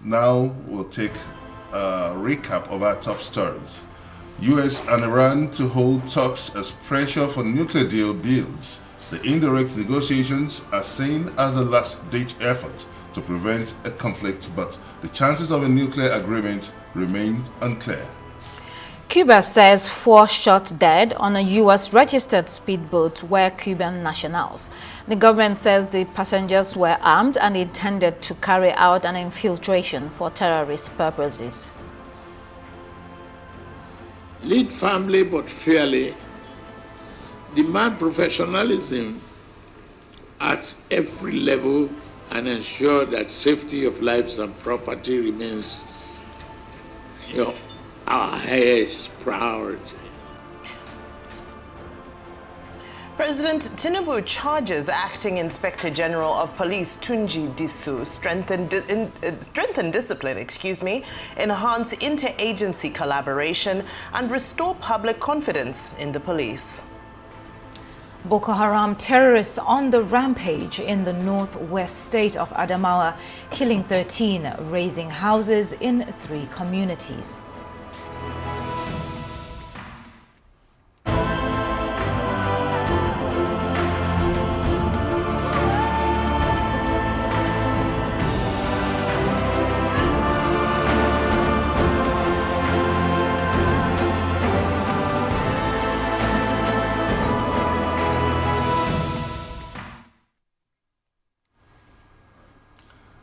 Now we'll take a recap of our top stories. US and Iran to hold talks as pressure for nuclear deal builds. The indirect negotiations are seen as a last-ditch effort to prevent a conflict, but the chances of a nuclear agreement remain unclear. Cuba says 4 shot dead on a U.S.-registered speedboat were Cuban nationals. The government says the passengers were armed and intended to carry out an infiltration for terrorist purposes. Lead firmly but fairly. Demand professionalism at every level and ensure that safety of lives and property remains our highest priority. President Tinubu charges Acting Inspector General of Police Tunji Disu strengthen discipline, enhance interagency collaboration, and restore public confidence in the police. Boko Haram terrorists on the rampage in the northwest state of Adamawa, killing 13, razing houses in 3 communities.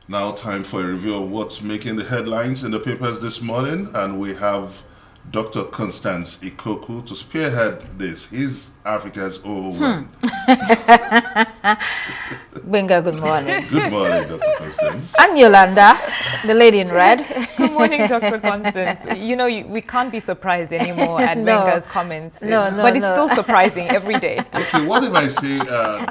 Now time for a review of what's making the headlines in the papers this morning, and we have Dr. Constance Ikoku to spearhead this. He's Africa's O1. Benga, good morning. Good morning, Dr. Constance. And Yolanda, the lady in red. Good morning, Dr. Constance. You know, we can't be surprised anymore at Benga's comments. But it's still surprising every day. Okay, what if I say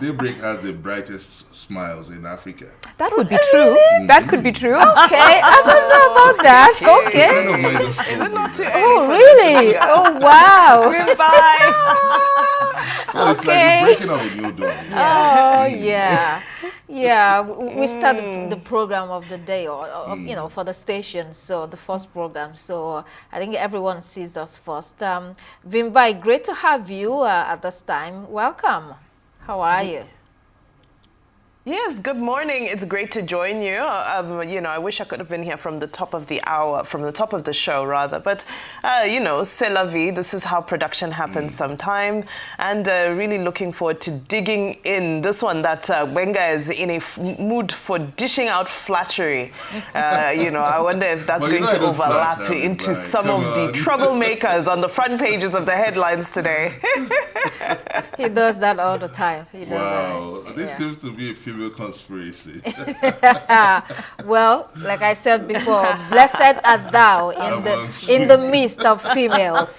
Daybreak has the brightest smiles in Africa? That would be true. Really? That could be true. Okay, I don't know about that. Okay. Is it not too early? Oh, really? Oh, wow. Goodbye. So it's like the breaking of a new dawn. Oh, yeah. Yeah, we started the program of the day, you know, for the station, so the first program. So I think everyone sees us first. Vimbai, great to have you at this time. Welcome. How are you? Yes, good morning. It's great to join you. You know, I wish I could have been here from the top of the hour, from the top of the show, rather. But, you know, c'est la vie. This is how production happens sometime. And really looking forward to digging in. This one that Benga is in a mood for dishing out flattery. You know, I wonder if that's going to overlap into some of the troublemakers on the front pages of the headlines today. He does that all the time. He does Wow, that. this seems to be a female conspiracy. Well, like I said before, blessed art thou in the midst of females.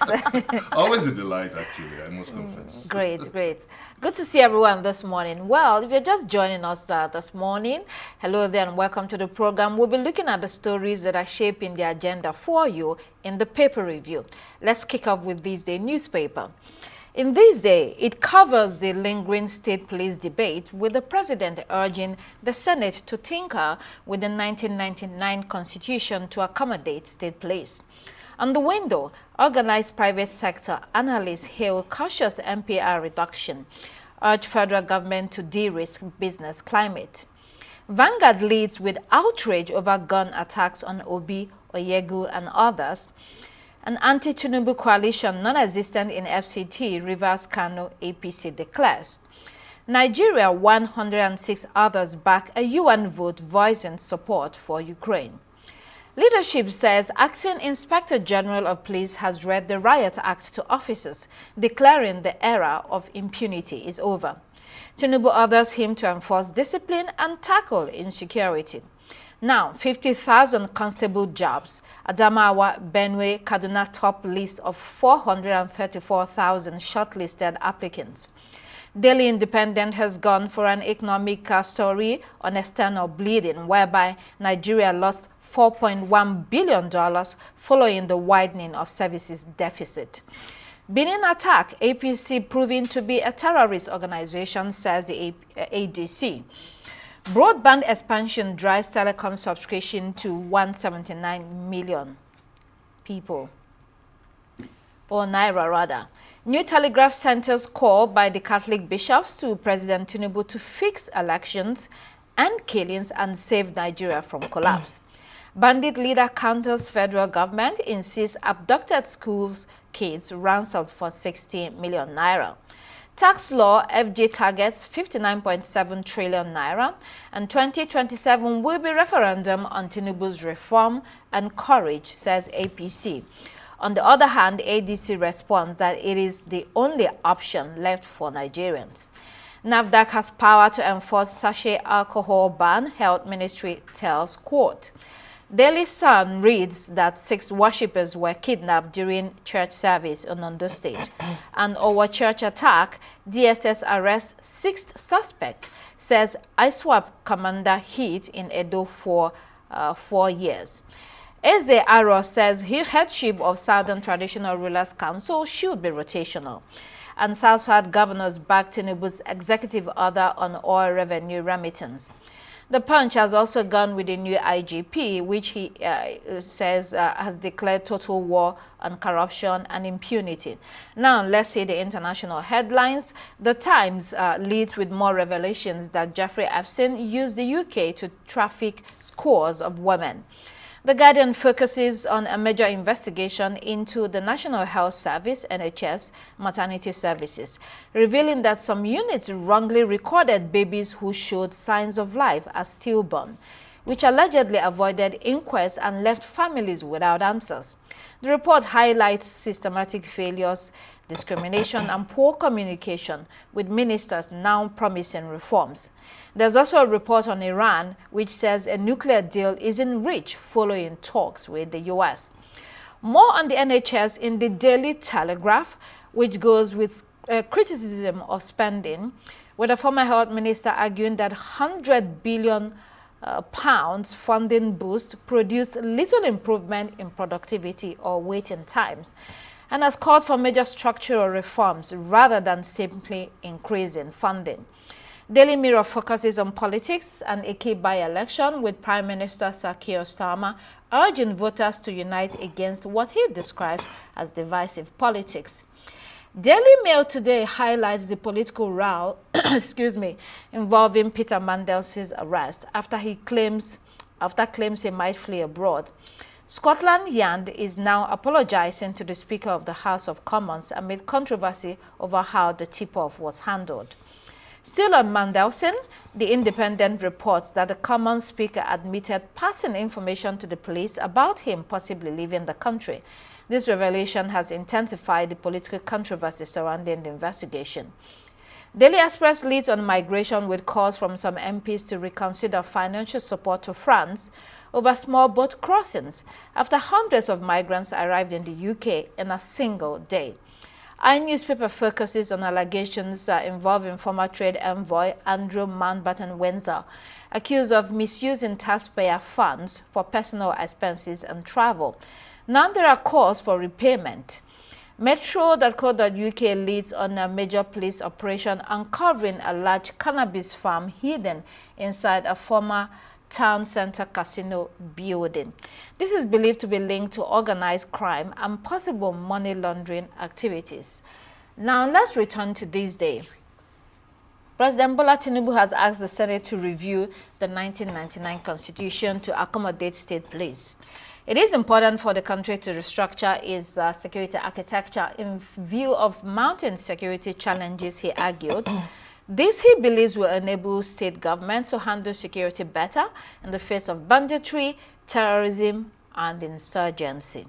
Always a delight, actually, I must confess. Great, great. Good to see everyone this morning. Well, if you're just joining us this morning, hello there and welcome to the program. We'll be looking at the stories that are shaping the agenda for you in the paper review. Let's kick off with this day newspaper. In this day, it covers the lingering state police debate, with the president urging the Senate to tinker with the 1999 Constitution to accommodate state police. On the window, organized private sector analysts hail cautious MPR reduction, urge federal government to de-risk business climate. Vanguard leads with outrage over gun attacks on Obi, Oyegu, and others. An anti-Tinubu coalition non-existent in FCT, Rivers Kano APC declares. Nigeria, 106 others back a UN vote voicing support for Ukraine. Leadership says Acting Inspector General of Police has read the Riot Act to officers, declaring the era of impunity is over. Tinubu orders him to enforce discipline and tackle insecurity. Now, 50,000 constable jobs. Adamawa, Benue, Kaduna top list of 434,000 shortlisted applicants. Daily Independent has gone for an economic story on external bleeding, whereby Nigeria lost $4.1 billion following the widening of services deficit. Benin attack, APC proving to be a terrorist organization, says the ADC. Broadband expansion drives telecom subscription to 179 million people, or naira rather. New Telegraph centers call by the Catholic bishops to President Tinubu to fix elections and killings and save Nigeria from collapse. Bandit leader counters federal government, insists abducted schools kids ransomed for 60 million naira. Tax law, FG targets 59.7 trillion naira, and 2027 will be referendum on Tinubu's reform and courage, says APC. On the other hand, ADC responds that it is the only option left for Nigerians. NAFDAC has power to enforce sachet alcohol ban, Health Ministry tells court. Daily Sun reads that 6 worshippers were kidnapped during church service in Ondo State. And over church attack, DSS arrests 6th suspect, says ISWAP commander hit in Edo for 4 years. Eze Aro says his headship of Southern Traditional Rulers Council should be rotational. And South-South governors back Tinubu's executive order on oil revenue remittance. The Punch has also gone with the new IGP, which he says has declared total war on corruption and impunity. Now, let's see the international headlines. The Times leads with more revelations that Jeffrey Epstein used the UK to traffic scores of women. The Guardian focuses on a major investigation into the National Health Service, NHS, maternity services, revealing that some units wrongly recorded babies who showed signs of life as stillborn, which allegedly avoided inquests and left families without answers. The report highlights systematic failures, discrimination, and poor communication, with ministers now promising reforms. There's also a report on Iran, which says a nuclear deal is in reach following talks with the U.S. More on the NHS in the Daily Telegraph, which goes with criticism of spending, with the former health minister arguing that 100 billion pounds funding boost produced little improvement in productivity or waiting times, and has called for major structural reforms rather than simply increasing funding. Daily Mirror focuses on politics and a key by-election, with Prime Minister Sir Keir Starmer urging voters to unite against what he describes as divisive politics. Daily Mail today highlights the political row involving Peter Mandels's arrest after claims he might flee abroad. Scotland Yard is now apologizing to the Speaker of the House of Commons amid controversy over how the tip-off was handled. Still on Mandelson, The Independent reports that the Commons Speaker admitted passing information to the police about him possibly leaving the country. This revelation has intensified the political controversy surrounding the investigation. Daily Express leads on migration, with calls from some MPs to reconsider financial support to France over small boat crossings after hundreds of migrants arrived in the UK in a single day. Our newspaper focuses on allegations involving former trade envoy Andrew Mountbatten-Windsor, accused of misusing taxpayer funds for personal expenses and travel. Now there are calls for repayment. Metro.co.uk leads on a major police operation uncovering a large cannabis farm hidden inside a former town center casino building. This is believed to be linked to organized crime and possible money laundering activities. Now let's return to this day. President Bola Tinubu has asked the Senate to review the 1999 Constitution to accommodate state police. It is important for the country to restructure its security architecture in view of mounting security challenges, he argued. This, he believes, will enable state governments to handle security better in the face of banditry, terrorism, and insurgency.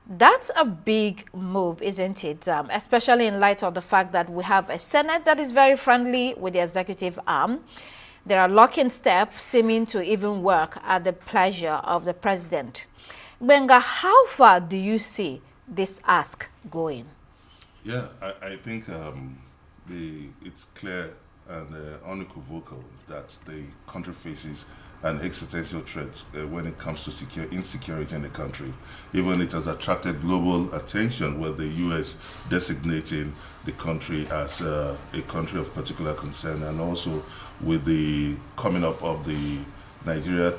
That's a big move, isn't it? Especially in light of the fact that we have a Senate that is very friendly with the executive arm. There are locking steps seeming to even work at the pleasure of the president. Benga, how far do you see this ask going? Yeah, I think it's clear and unequivocal that the country faces an existential threat when it comes to insecurity in the country. Even it has attracted global attention, with the U.S. designating the country as a country of particular concern, and also with the coming up of the Nigeria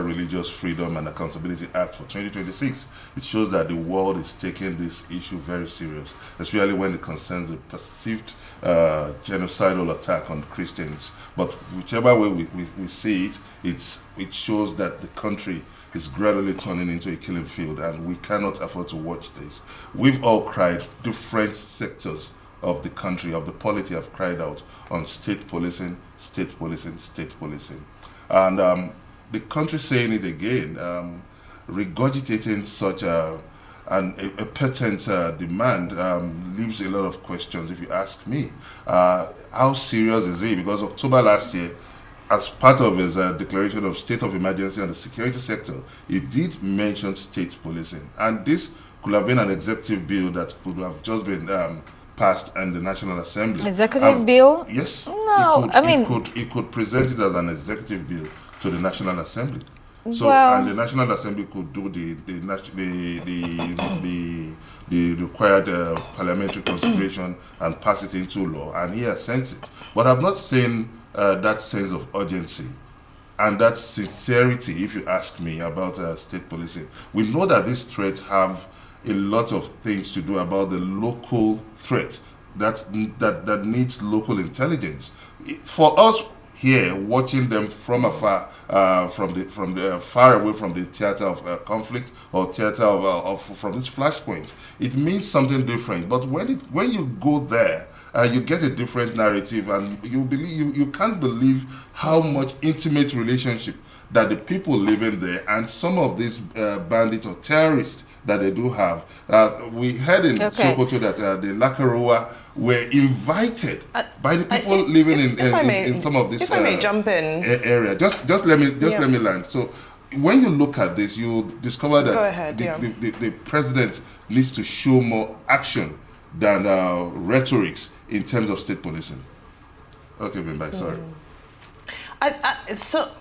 Religious Freedom and Accountability Act for 2026. It shows that the world is taking this issue very serious, especially when it concerns the perceived genocidal attack on Christians. But whichever way we see it, it shows that the country is gradually turning into a killing field, and we cannot afford to watch this. We've all cried, different sectors of the country, of the polity, have cried out on state policing, state policing, state policing. And the country saying it again, regurgitating such a patent demand leaves a lot of questions, if you ask me. How serious is it? Because October last year, as part of his declaration of state of emergency on the security sector, he did mention state policing. And this could have been an executive bill that could have just been passed in the National Assembly. Executive bill? Yes. No, it could present it as an executive bill to the National Assembly. So, well, and the National Assembly could do the required parliamentary consideration and pass it into law, and he has sent it. But I've not seen that sense of urgency and that sincerity, if you ask me, about state policing. We know that these threats have a lot of things to do about the local threat that needs local intelligence. For us here, watching them from afar, from the far away from the theater of conflict or theater from this flashpoint, it means something different. But when you go there, you get a different narrative, and you can't believe how much intimate relationship that the people living there and some of these bandits or terrorists that they do have. We heard in Sokoto that the Lakaroa were invited by the people living in some of this if I may jump in area. Just let me land. So when you look at this, you discover that the president needs to show more action than rhetorics in terms of state policing. Okay, Bimbai, sorry. So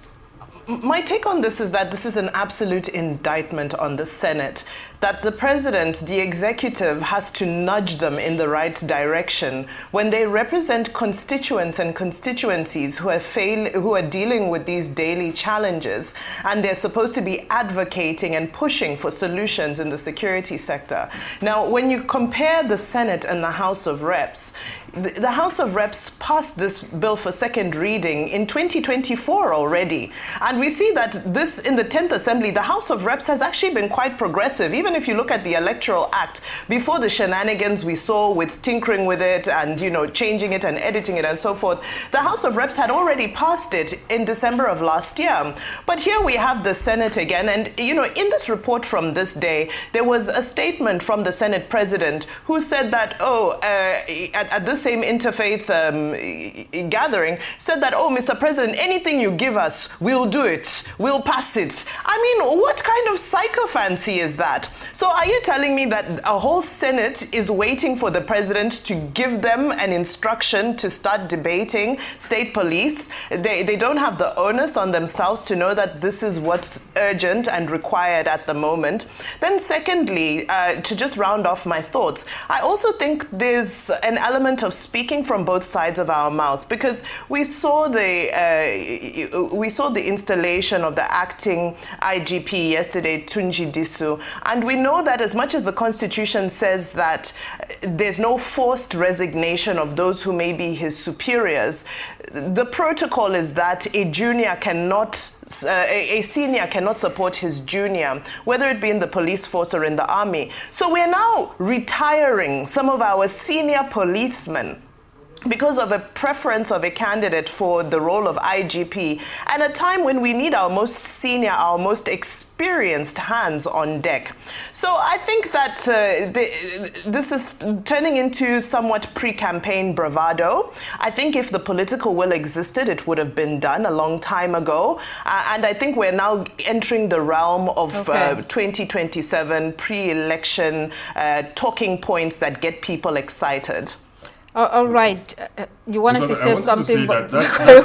my take on this is that this is an absolute indictment on the Senate, that the president, the executive, has to nudge them in the right direction when they represent constituents and constituencies who are dealing with these daily challenges, and they're supposed to be advocating and pushing for solutions in the security sector. Now, when you compare the Senate and the House of Reps, the House of Reps passed this bill for second reading in 2024 already. And we see that this, in the 10th Assembly, the House of Reps has actually been quite progressive. Even if you look at the Electoral Act, before the shenanigans we saw with tinkering with it and, changing it and editing it and so forth, the House of Reps had already passed it in December of last year. But here we have the Senate again. And, in this report from this day, there was a statement from the Senate president who said that, at this same interfaith gathering, said that, Mr. President, anything you give us, we'll do it. We'll pass it. I mean, what kind of sycophancy is that? So are you telling me that a whole Senate is waiting for the president to give them an instruction to start debating state police? They don't have the onus on themselves to know that this is what's urgent and required at the moment. Then secondly, to just round off my thoughts, I also think there's an element of speaking from both sides of our mouth, because we saw the installation of the acting IGP yesterday, Tunji Disu, and we know that as much as the Constitution says that there's no forced resignation of those who may be his superiors, the protocol is that a senior cannot support his junior, whether it be in the police force or in the army. So we're now retiring some of our senior policemen because of a preference of a candidate for the role of IGP, at a time when we need our most senior, our most experienced hands on deck. So I think that this is turning into somewhat pre-campaign bravado. I think if the political will existed, it would have been done a long time ago. And I think we're now entering the realm of 2027 pre-election talking points that get people excited. All right. You wanted Because to say something, that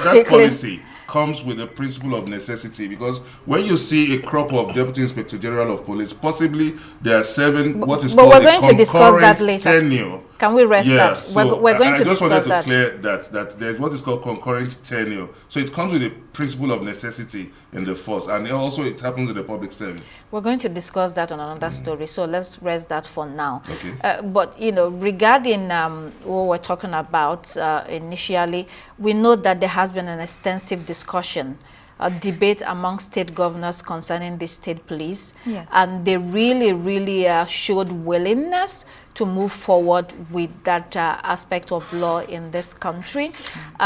quickly. policy comes with the principle of necessity, because when you see a crop of Deputy Inspector General of Police, possibly they are serving what is But called we're going to discuss that later. tenure. Can we rest Yeah, that? so We're going to I just discuss wanted to that. clear that there's what is called concurrent tenure. So it comes with the principle of necessity in the force, and also it happens in the public service. We're going to discuss that on another story, so let's rest that for now. Okay. But, regarding what we're talking about initially, we know that there has been an extensive discussion, a debate among state governors concerning the state police. Yes. And they really showed willingness to move forward with that aspect of law in this country.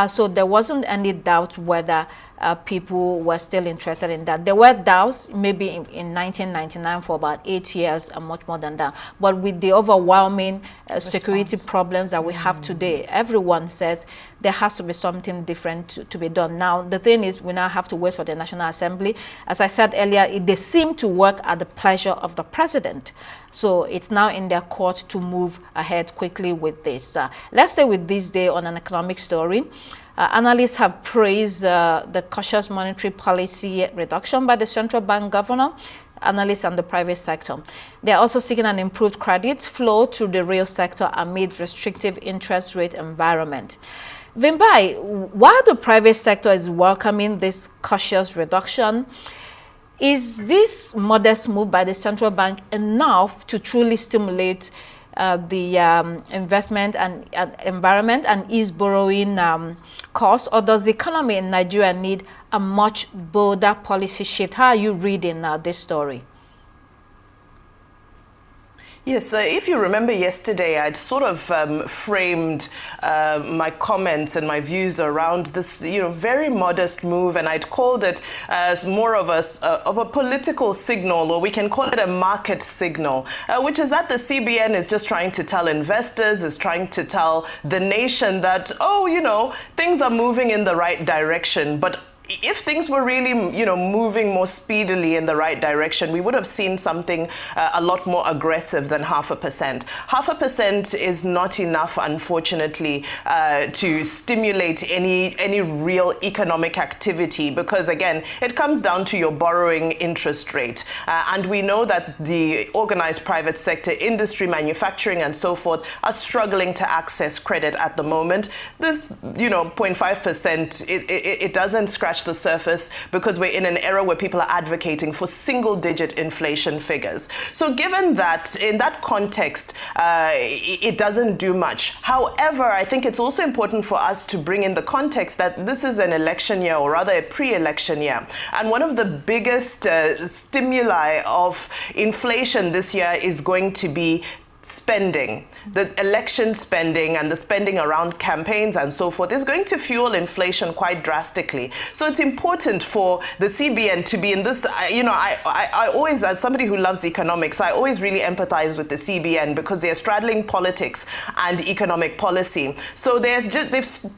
So there wasn't any doubt whether people were still interested in that. There were doubts maybe in 1999 for about 8 years and much more than that. But with the overwhelming security problems that we have today, everyone says there has to be something different to be done. Now, the thing is, we now have to wait for the National Assembly. As I said earlier, they seem to work at the pleasure of the president. So it's now in their court to move ahead quickly with this. Let's stay with this day on an economic story. Analysts have praised the cautious monetary policy reduction by the central bank governor, analysts and the private sector. They are also seeking an improved credit flow to the real sector amid restrictive interest rate environment. Vimbai, while the private sector is welcoming this cautious reduction, is this modest move by the central bank enough to truly stimulate the investment and environment and ease borrowing costs, or does the economy in Nigeria need a much bolder policy shift? How are you reading this story? Yes, if you remember yesterday, I'd sort of framed my comments and my views around this, very modest move, and I'd called it as more of a political signal, or we can call it a market signal, which is that the CBN is just trying to tell investors, is trying to tell the nation that, things are moving in the right direction, but if things were really, moving more speedily in the right direction, we would have seen something a lot more aggressive than 0.5%. 0.5% is not enough, unfortunately, to stimulate any real economic activity, because again, it comes down to your borrowing interest rate. And we know that the organized private sector, industry, manufacturing, and so forth are struggling to access credit at the moment. This, 0.5%, it doesn't scratch the surface, because we're in an era where people are advocating for single-digit inflation figures. So given that, in that context, it doesn't do much. However, I think it's also important for us to bring in the context that this is an election year, or rather a pre-election year. And one of the biggest stimuli of inflation this year is going to be spending. The election spending and the spending around campaigns and so forth is going to fuel inflation quite drastically. So it's important for the CBN to be in this. I always, as somebody who loves economics, I always really empathize with the CBN, because they're straddling politics and economic policy. So they've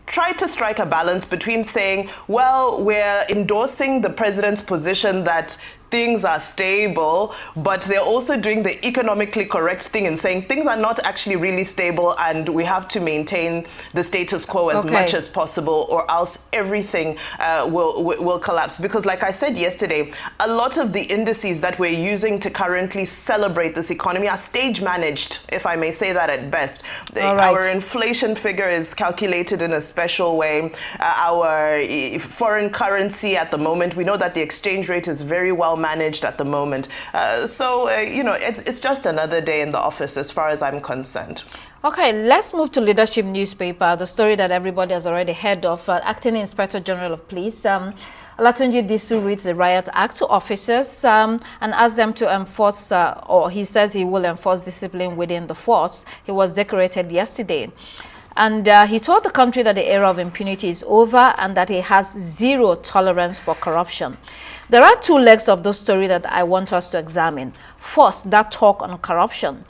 tried to strike a balance between saying, well, we're endorsing the president's position that things are stable, but they're also doing the economically correct thing and saying things are not actually really stable, and we have to maintain the status quo as much as possible, or else everything will collapse. Because like I said yesterday, a lot of the indices that we're using to currently celebrate this economy are stage managed, if I may say that at best. Our inflation figure is calculated in a special way. Our foreign currency at the moment, we know that the exchange rate is very well managed at the moment. It's just another day in the office as far as I'm concerned. Okay, let's move to Leadership newspaper, the story that everybody has already heard of. Acting Inspector General of Police Olatunji Disu reads the Riot Act to officers and asks them to enforce, or he says he will enforce discipline within the force. He was decorated yesterday. And he told the country that the era of impunity is over and that he has zero tolerance for corruption. There are two legs of the story that I want us to examine. First, that talk on corruption.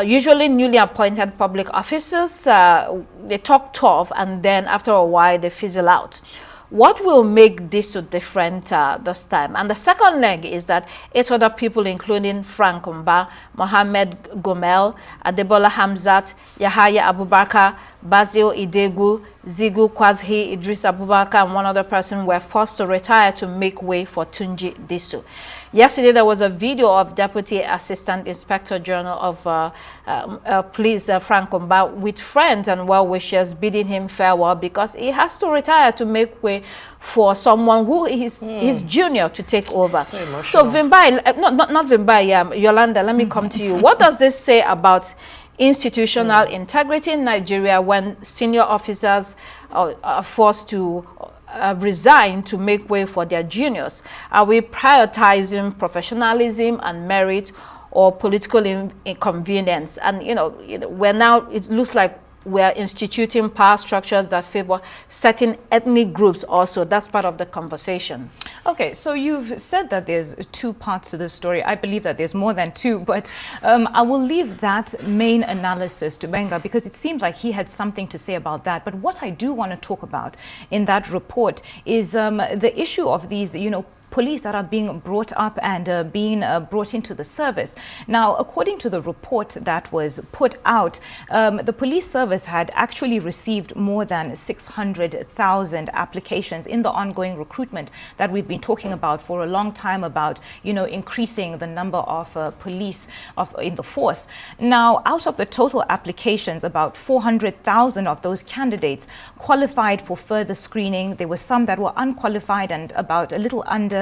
Usually newly appointed public officers, they talk tough, and then after a while they fizzle out. What will make this so different this time? And the second leg is that 8 other people, including Frank Mba, Mohammed Gomel, Adebola Hamzat, Yahaya Abubakar, Basil Idegu, Zigu Kwazhi, Idris Abubakar, and one other person were forced to retire to make way for Tunji Disu. Yesterday, there was a video of Deputy Assistant Inspector General of Police Frank Omba with friends and well-wishers bidding him farewell because he has to retire to make way for someone who is his junior to take over. So Vimbai, not Vimbai, Yolanda, let me come to you. What does this say about institutional integrity in Nigeria when senior officers are forced to resign to make way for their juniors? Are we prioritizing professionalism and merit or political inconvenience? And we're now, it looks like we're instituting power structures that favor certain ethnic groups also. That's part of the conversation. Okay, so you've said that there's two parts to the story. I believe that there's more than two, but I will leave that main analysis to Benga because it seems like he had something to say about that. But what I do want to talk about in that report is the issue of these, police that are being brought up and being brought into the service. Now, according to the report that was put out, the police service had actually received more than 600,000 applications in the ongoing recruitment that we've been talking about for a long time about, increasing the number of police in the force. Now, out of the total applications, about 400,000 of those candidates qualified for further screening. There were some that were unqualified and about a little under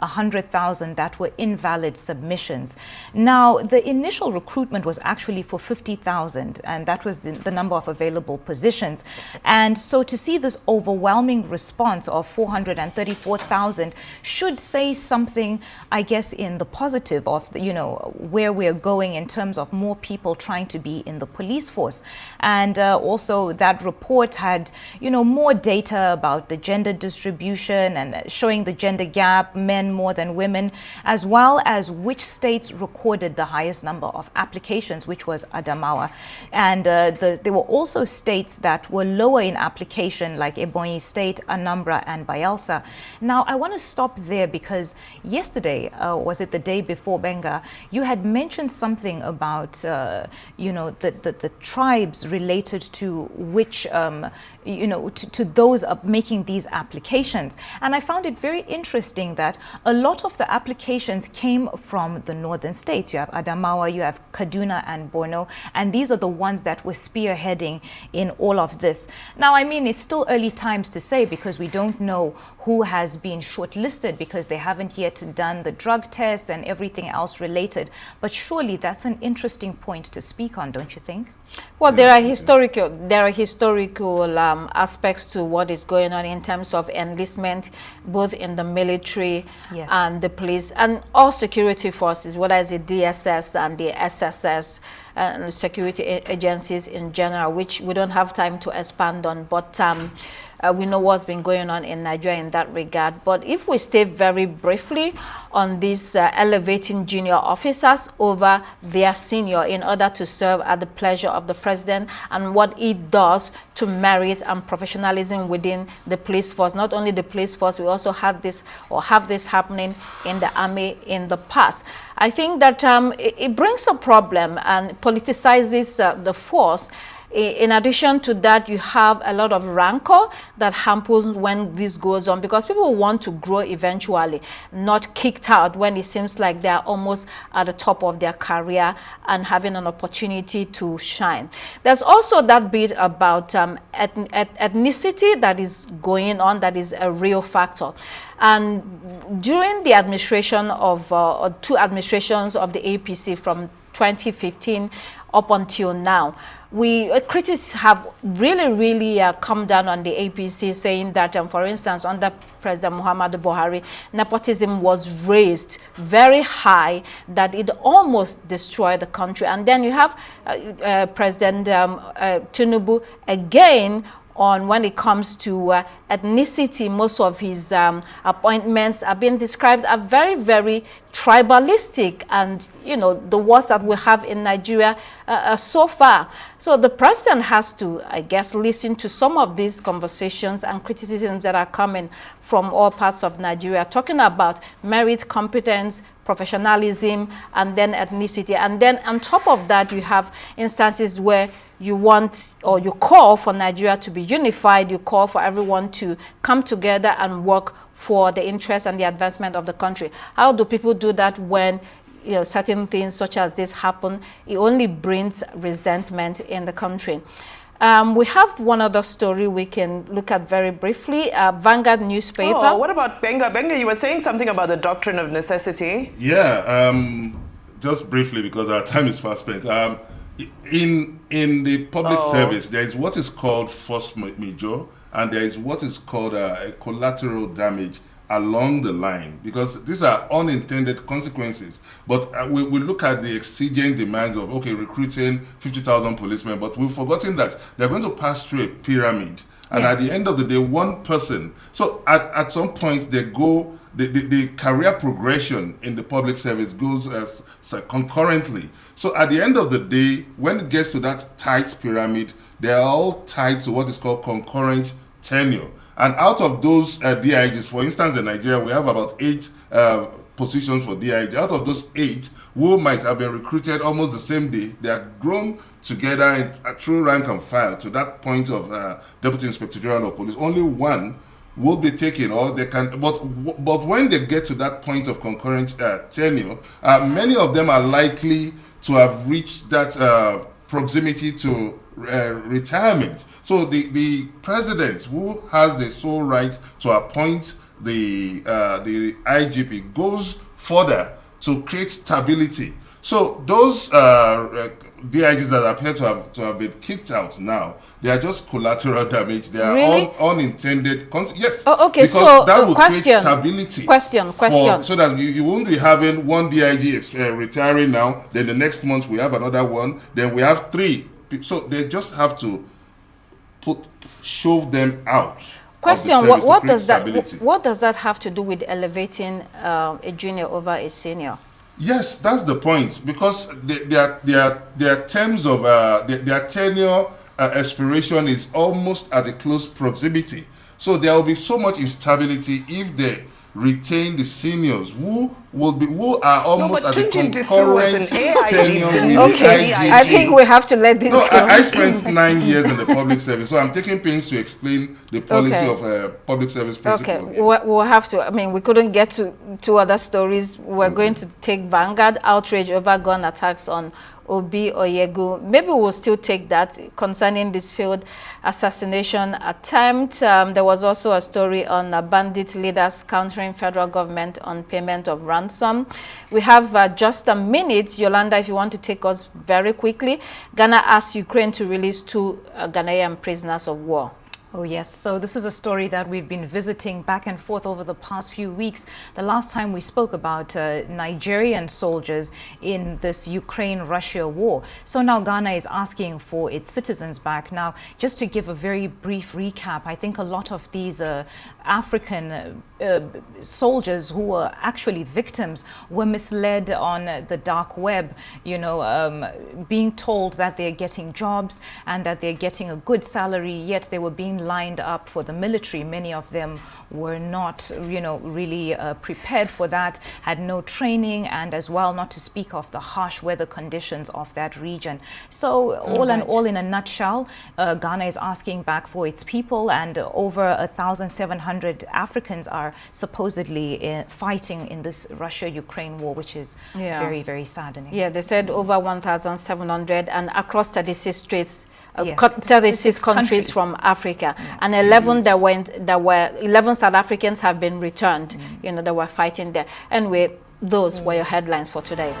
100,000 that were invalid submissions. Now, the initial recruitment was actually for 50,000, and that was the number of available positions. And so to see this overwhelming response of 434,000 should say something, I guess, in the positive of, where we're going in terms of more people trying to be in the police force. And also that report had, more data about the gender distribution and showing the gender gap, men more than women, as well as which states recorded the highest number of applications, which was Adamawa. And there were also states that were lower in application, like Ebonyi State, Anambra, and Bayelsa. Now, I want to stop there because yesterday, was it the day before, Benga, you had mentioned something about, the tribes related to which, to those making these applications. And I found it very interesting that a lot of the applications came from the northern states. You have Adamawa, you have Kaduna and Borno, and these are the ones that were spearheading in all of this. Now, I mean, it's still early times to say because we don't know who has been shortlisted because they haven't yet done the drug tests and everything else related. But surely that's an interesting point to speak on, don't you think? Well, there are historical aspects to what is going on in terms of enlistment, both in the military and the police and all security forces, whether it's the DSS and the SSS and security agencies in general, which we don't have time to expand on, but we know what's been going on in Nigeria in that regard. But if we stay very briefly on these elevating junior officers over their senior in order to serve at the pleasure of the president and what it does to merit and professionalism within the police force. Not only the police force, we also had this or have this happening in the army in the past. I think that it brings a problem and politicizes the force. In addition to that, you have a lot of rancor that happens when this goes on because people want to grow eventually, not kicked out when it seems like they're almost at the top of their career and having an opportunity to shine. There's also that bit about ethnicity that is going on, that is a real factor. And during the administration of two administrations of the APC from 2015 up until now, critics have really come down on the APC, saying that, for instance, under President Muhammadu Buhari, nepotism was raised very high, that it almost destroyed the country. And then you have President Tinubu again on when it comes to ethnicity. Most of his appointments are being described as very tribalistic, and the worst that we have in Nigeria so far. So the president has to, I guess, listen to some of these conversations and criticisms that are coming from all parts of Nigeria, talking about merit, competence, professionalism, and then ethnicity. And then on top of that, you have instances where you want, or you call for Nigeria to be unified, you call for everyone to come together and work for the interest and the advancement of the country. How do people do that when certain things such as this happen? It only brings resentment in the country. We have one other story we can look at very briefly. Vanguard newspaper. Oh, what about Benga? Benga, you were saying something about the doctrine of necessity. Yeah, just briefly because our time is fast spent. In the public service, there is what is called force majeure, and there is what is called a collateral damage along the line, because these are unintended consequences. But we look at the exigent demands of, okay, recruiting 50,000 policemen, but we've forgotten that they're going to pass through a pyramid. And at the end of the day, one person. So at some point, they go, the career progression in the public service goes as concurrently. So at the end of the day, when it gets to that tight pyramid, they are all tied to what is called concurrent tenure. And out of those DIGs, for instance, in Nigeria, we have about 8 positions for DIG. Out of those 8, who might have been recruited almost the same day, they are grown together in through rank and file to that point of Deputy Inspector General of Police. Only one will be taken, or they can. But when they get to that point of concurrent tenure, many of them are likely to have reached that proximity to retirement. So the president, who has the sole right to appoint the IGP, goes further to create stability. So those DIGs that appear to have been kicked out now, they are just collateral damage. They are Really? unintended. Yes. Oh, okay. Because So that will question. create stability. Question. So that you won't be having one DIG retiring now. Then the next month we have another one. Then we have 3. So they just have to shove them out. Question: What does that have to do with elevating a junior over a senior? Yes, that's the point, because their terms of their tenure expiration is almost at a close proximity. So there will be so much instability if they retain the seniors who are almost at a concurrent tenure. Okay, I think we have to let this go. I spent 9 years in the public service, so I'm taking pains to explain the policy of public service principle. Okay, we'll have to. I mean, we couldn't get to 2 other stories. We're going to take Vanguard: outrage over gun attacks on Obi Oyegu. Maybe we'll still take that concerning this failed assassination attempt. There was also a story on bandit leaders countering federal government on payment of ransom. We have just a minute. Yolanda, if you want to take us very quickly. Ghana asks Ukraine to release 2 Ghanaian prisoners of war. Oh, yes. So this is a story that we've been visiting back and forth over the past few weeks. The last time we spoke about Nigerian soldiers in this Ukraine-Russia war. So now Ghana is asking for its citizens back. Now, just to give a very brief recap, I think a lot of these African soldiers who were actually victims were misled on the dark web, being told that they're getting jobs and that they're getting a good salary, yet they were being lined up for the military. Many of them were not, really prepared for that, had no training, and as well, not to speak of the harsh weather conditions of that region. So all in all, in a nutshell, Ghana is asking back for its people, and over 1,700 Africans are supposedly fighting in this Russia-Ukraine war, which is very, very saddening. Yeah, they said over 1,700, and across 36 states, Yes, 36 countries from Africa, and 11 11 South Africans have been returned. They were fighting there. Anyway, those were your headlines for today.